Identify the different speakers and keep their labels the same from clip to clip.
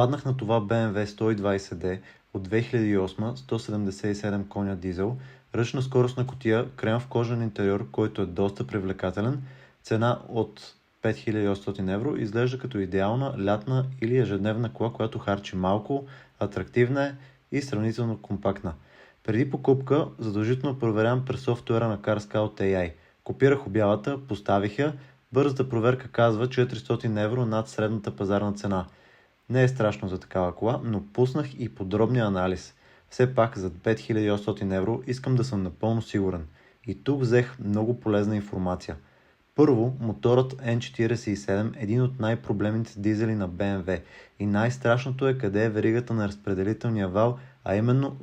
Speaker 1: Паднах на това BMW 120D от 2008, 177 коня дизел, ръчна скоростна кутия, крем в кожен интериор, който е доста привлекателен, цена от 5800 евро, изглежда като идеална лятна или ежедневна кола, която харчи малко, атрактивна е и сравнително компактна. Преди покупка задължително проверявам през софтуера на CarScout AI. Копирах обявата, поставих я, бързата проверка казва 400 евро над средната пазарна цена. Не е страшно за такава кола, но пуснах и подробния анализ. Все пак за 5800 евро искам да съм напълно сигурен. И тук взех много полезна информация. Първо, моторът N47 е един от най-проблемните дизели на BMW и най-страшното е къде е веригата на разпределителния вал, а именно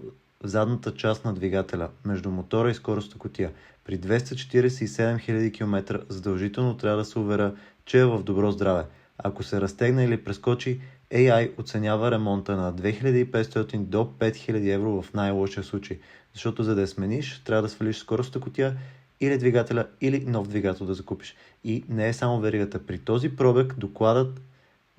Speaker 1: в задната част на двигателя, между мотора и скоростната кутия. При 247 000 км задължително трябва да се уверя, че е в добро здраве. Ако се разтегне или прескочи, AI оценява ремонта на 2500 до 5000 евро в най-лошия случай, защото за да я смениш, трябва да свалиш скоростната кутия или двигателя, или нов двигател да закупиш. И не е само веригата. При този пробег докладът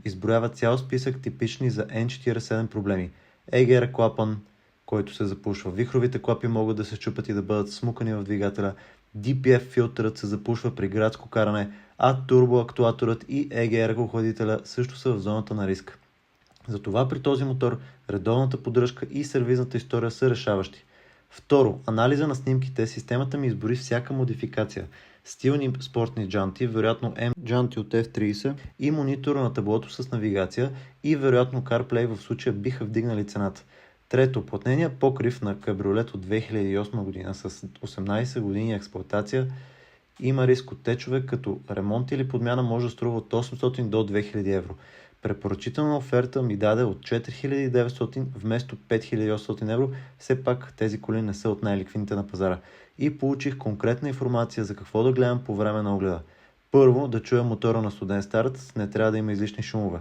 Speaker 1: изброява цял списък типични за N47 проблеми. EGR клапан, който се запушва. Вихровите клапи могат да се счупят и да бъдат смукани в двигателя. DPF филтърът се запушва при градско каране, а турбоактуаторът и EGR охладителя също са в зоната на риск. Затова при този мотор редовната поддръжка и сервизната история са решаващи. Второ, анализа на снимките, системата ми избори всяка модификация. Стилни спортни джанти, вероятно M джанти от F30 и монитора на таблото с навигация и вероятно CarPlay в случая биха вдигнали цената. Трето, плътнения покрив на кабриолет от 2008 година с 18 години експлоатация има риск от течове, като ремонт или подмяна може да струва от 800 до 2000 евро. Препоръчителна оферта ми даде от 4900 вместо 5800 евро, все пак тези коли не са от най-ликвидните на пазара. И получих конкретна информация за какво да гледам по време на огледа. Първо, да чуя мотора на студен старт, не трябва да има излишни шумове.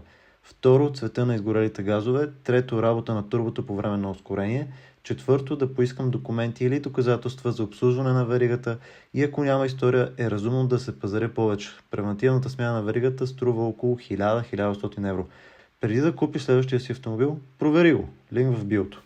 Speaker 1: Второ, цвета на изгорелите газове. Трето, работа на турбото по време на ускорение. Четвърто, да поискам документи или доказателства за обслужване на веригата и ако няма история, е разумно да се пазари повече. Превентивната смяна на веригата струва около 1000-1100 евро. Преди да купиш следващия си автомобил, провери го. Линк в биото.